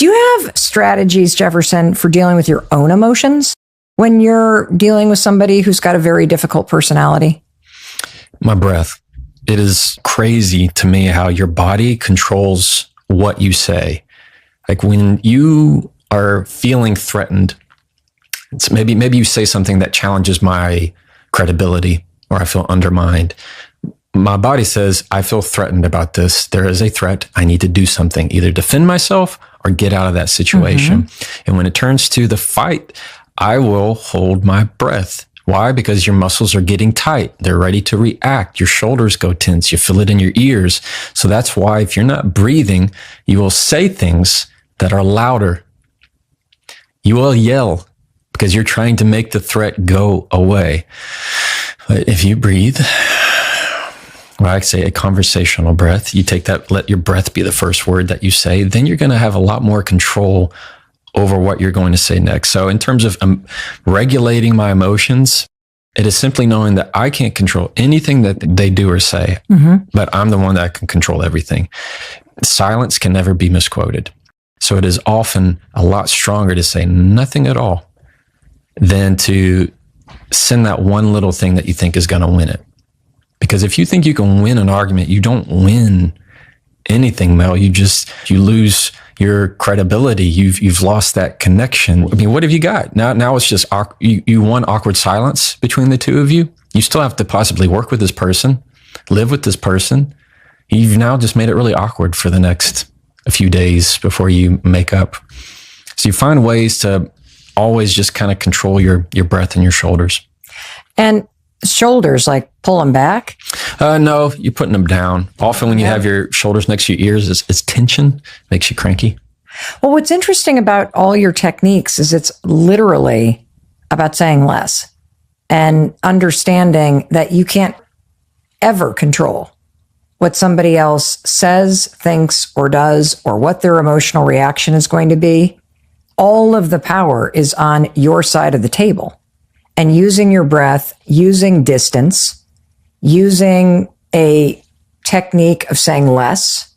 Do you have strategies, Jefferson, for dealing with your own emotions when you're dealing with somebody who's got a very difficult personality? My breath. It is crazy to me how your body controls what you say. Like when you are feeling threatened, it's maybe you say something that challenges my credibility or I feel undermined. My body says, I feel threatened about this. There is a threat. I need to do something, either defend myself or get out of that situation. And when it turns to the fight, I will hold my breath. Why? Because your muscles are getting tight. They're ready to react. Your shoulders go tense. You feel it in your ears. So that's why if you're not breathing, you will say things that are louder. You will yell because you're trying to make the threat go away. But if you breathe, well, I say a conversational breath, you take that, let your breath be the first word that you say, then you're going to have a lot more control over what you're going to say next. So in terms of regulating my emotions, it is simply knowing that I can't control anything that they do or say, but I'm the one that can control everything. Silence can never be misquoted. So it is often a lot stronger to say nothing at all than to send that one little thing that you think is going to win it. Because if you think you can win an argument, you don't win anything, Mel. You lose your credibility. You've lost that connection. I mean, what have you got? Now it's just, you want awkward silence between the two of you. You still have to possibly work with this person, live with this person. You've now just made it really awkward for the next a few days before you make up. So you find ways to always just kind of control your breath and your shoulders. And shoulders, like pull them back? No, you're putting them down. Often when you have your shoulders next to your ears, it's tension, makes you cranky. Well, what's interesting about all your techniques is it's literally about saying less and understanding that you can't ever control what somebody else says, thinks, or does, or what their emotional reaction is going to be. All of the power is on your side of the table. And using your breath, using distance, using a technique of saying less,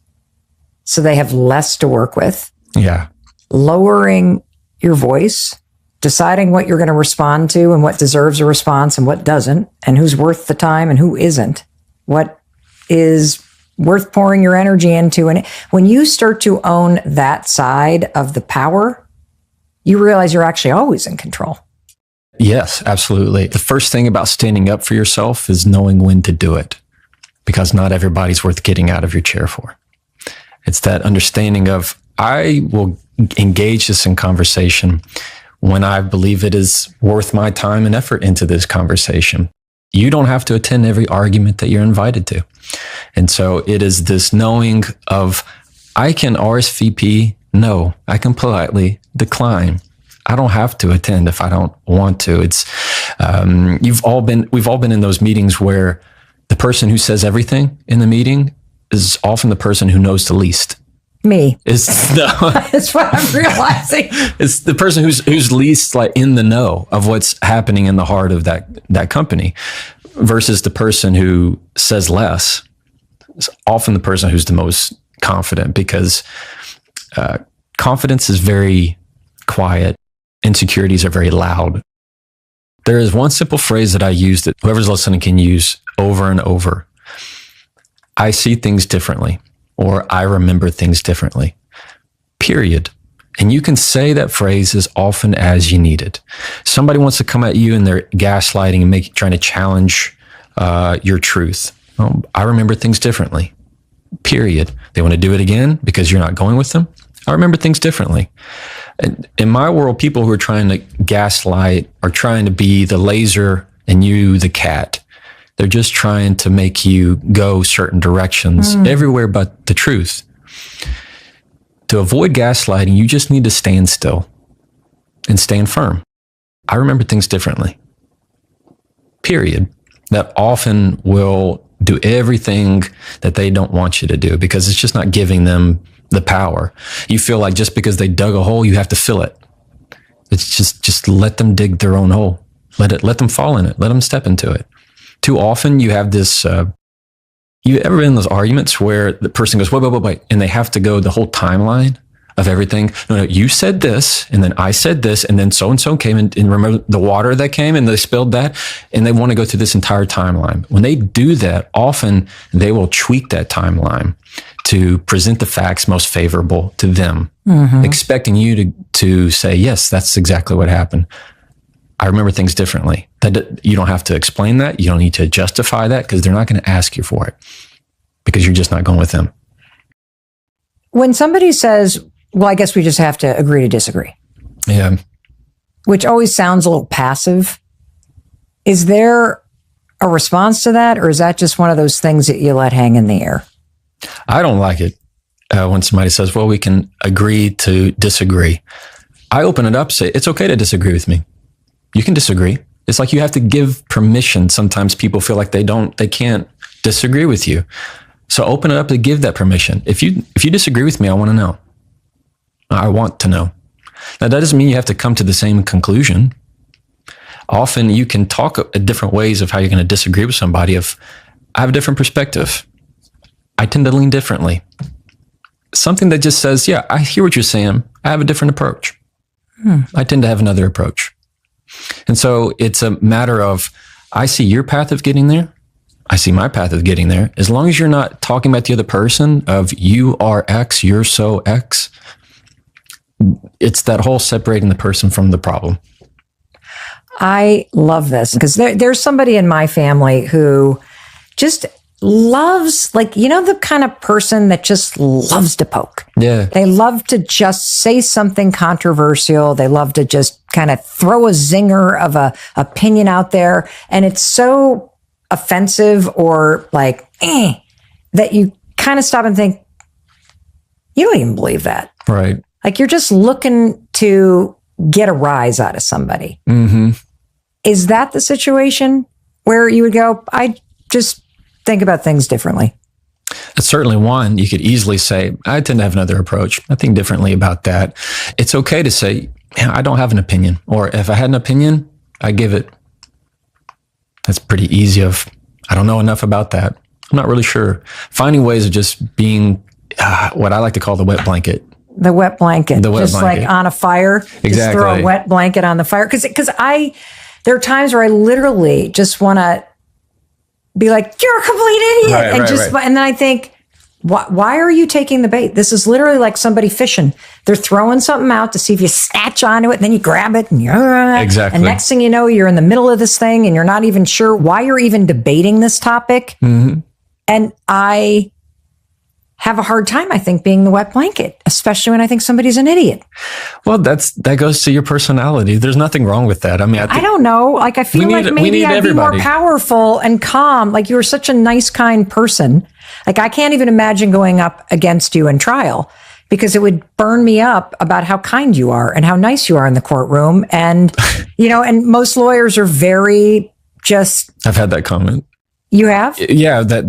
so they have less to work with. Yeah. Lowering your voice, deciding what you're going to respond to and what deserves a response and what doesn't, and who's worth the time and who isn't, what is worth pouring your energy into. And when you start to own that side of the power, you realize you're actually always in control. Yes, absolutely. The first thing about standing up for yourself is knowing when to do it, because not everybody's worth getting out of your chair for. It's that understanding of, I will engage this in conversation when I believe it is worth my time and effort into this conversation. You don't have to attend every argument that you're invited to. And so it is this knowing of, I can RSVP, no, I can politely decline. I don't have to attend if I don't want to. It's, we've all been in those meetings where the person who says everything in the meeting is often the person who knows the least. Me. That's what I'm realizing. It's the person who's least like in the know of what's happening in the heart of that company, versus the person who says less. It's often the person who's the most confident, because confidence is very quiet. Insecurities are very loud. There is one simple phrase that I use that whoever's listening can use over and over. I see things differently, or I remember things differently, period. And you can say that phrase as often as you need it. Somebody wants to come at you and they're gaslighting and trying to challenge your truth. Well, I remember things differently, period. They want to do it again because you're not going with them. I remember things differently. And in my world, people who are trying to gaslight are trying to be the laser and you the cat. They're just trying to make you go certain directions everywhere but the truth. To avoid gaslighting, you just need to stand still and stand firm. I remember things differently, period. That often will do everything that they don't want you to do, because it's just not giving them the power. You feel like just because they dug a hole, you have to fill it. It's just let them dig their own hole. Let them fall in it. Let them step into it. Too often you have this, you ever been in those arguments where the person goes, wait, and they have to go the whole timeline of everything. No, you said this, and then I said this, and then so-and-so came and remember the water that came and they spilled that, and they want to go through this entire timeline. When they do that, often they will tweak that timeline to present the facts most favorable to them, expecting you to say, yes, that's exactly what happened. I remember things differently. That you don't have to explain that. You don't need to justify that because they're not going to ask you for it because you're just not going with them. When somebody says, well, I guess we just have to agree to disagree. Yeah. Which always sounds a little passive. Is there a response to that? Or is that just one of those things that you let hang in the air? I don't like it when somebody says, well, we can agree to disagree. I open it up, say, it's okay to disagree with me. You can disagree. It's like you have to give permission. Sometimes people feel like they can't disagree with you. So open it up to give that permission. If you disagree with me, I want to know. I want to know. Now, that doesn't mean you have to come to the same conclusion. Often you can talk at different ways of how you're going to disagree with somebody. If I have a different perspective, I tend to lean differently. Something that just says, yeah, I hear what you're saying. I have a different approach. I tend to have another approach. And so it's a matter of, I see your path of getting there. I see my path of getting there. As long as you're not talking about the other person of you are X, you're so X, it's that whole separating the person from the problem. I love this because there's somebody in my family who just loves, like, you know, the kind of person that just loves to poke. Yeah. They love to just say something controversial. They love to just kind of throw a zinger of a opinion out there. And it's so offensive or like, that you kind of stop and think, you don't even believe that. Right. Like you're just looking to get a rise out of somebody. Mm-hmm. Is that the situation where you would go, I just think about things differently? That's certainly one. You could easily say, I tend to have another approach. I think differently about that. It's okay to say, I don't have an opinion. Or if I had an opinion, I give it. That's pretty easy I don't know enough about that. I'm not really sure. Finding ways of just being what I like to call the wet blanket. The wet blanket. The wet just blanket. Like on a fire. Exactly. Just throw a wet blanket on the fire. Because there are times where I literally just want to be like, you're a complete idiot. Right. And then I think, why are you taking the bait? This is literally like somebody fishing. They're throwing something out to see if you snatch onto it, and then you grab it, and exactly. And next thing you know, you're in the middle of this thing, and you're not even sure why you're even debating this topic. Mm-hmm. And I have a hard time, I think, being the wet blanket, especially when I think somebody's an idiot. Well, that goes to your personality. There's nothing wrong with that. I mean, I don't know. Like, I feel like maybe I'd be more powerful and calm. Like, you were such a nice, kind person. Like, I can't even imagine going up against you in trial because it would burn me up about how kind you are and how nice you are in the courtroom. And, and most lawyers are very just... I've had that comment. You have? Yeah, that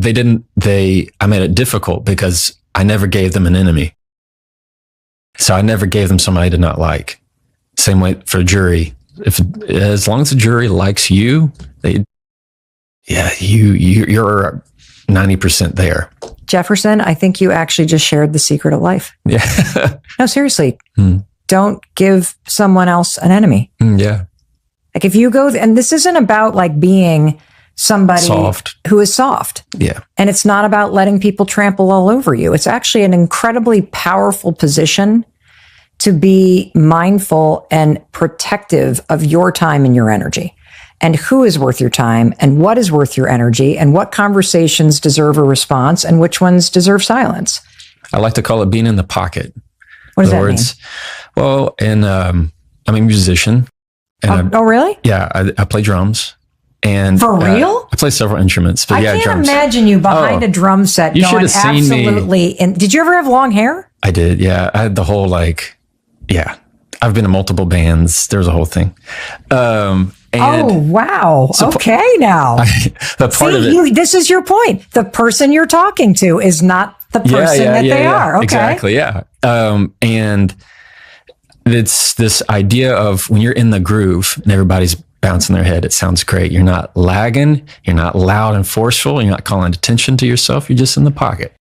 I made it difficult because I never gave them an enemy. So I never gave them somebody I did not like. Same way for a jury. As long as the jury likes you, you're 90% there. Jefferson, I think you actually just shared the secret of life. Yeah. No, seriously. Don't give someone else an enemy. Yeah. Like if you go, and this isn't about like being somebody soft. Who is soft. Yeah. And it's not about letting people trample all over you. It's actually an incredibly powerful position to be mindful and protective of your time and your energy, and who is worth your time and what is worth your energy and what conversations deserve a response and which ones deserve silence. I like to call it being in the pocket. What does that mean? Well, I'm a musician. And oh, really? Yeah. I play drums. And for real? I play several instruments, but I can't drums. Imagine you behind a drum set. You going should have seen absolutely. And did you ever have long hair? I did. Yeah. I had the whole I've been in multiple bands. There was a whole thing. Oh, wow. Okay. Now this is your point. The person you're talking to is not the person they are. Okay. Exactly. Yeah. And it's this idea of when you're in the groove and everybody's bouncing their head, it sounds great. You're not lagging. You're not loud and forceful. You're not calling attention to yourself. You're just in the pocket.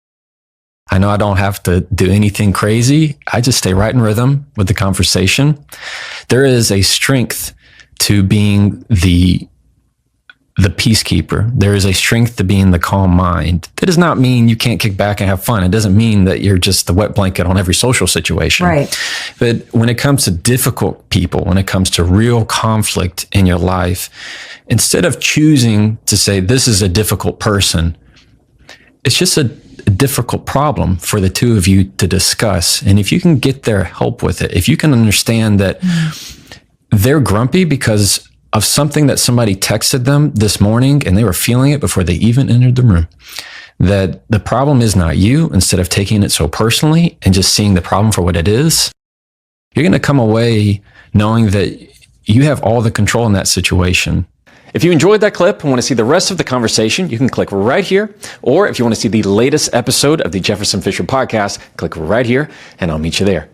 I know I don't have to do anything crazy. I just stay right in rhythm with the conversation. There is a strength to being the peacekeeper. There is a strength to being the calm mind. That does not mean you can't kick back and have fun. It doesn't mean that you're just the wet blanket on every social situation. Right. But when it comes to difficult people, when it comes to real conflict in your life, instead of choosing to say, this is a difficult person, it's just a difficult problem for the two of you to discuss. And if you can get their help with it, if you can understand that they're grumpy because of something that somebody texted them this morning and they were feeling it before they even entered the room, that the problem is not you, instead of taking it so personally and just seeing the problem for what it is, you're going to come away knowing that you have all the control in that situation. If you enjoyed that clip and want to see the rest of the conversation, you can click right here. Or if you want to see the latest episode of the Jefferson Fisher podcast, click right here and I'll meet you there.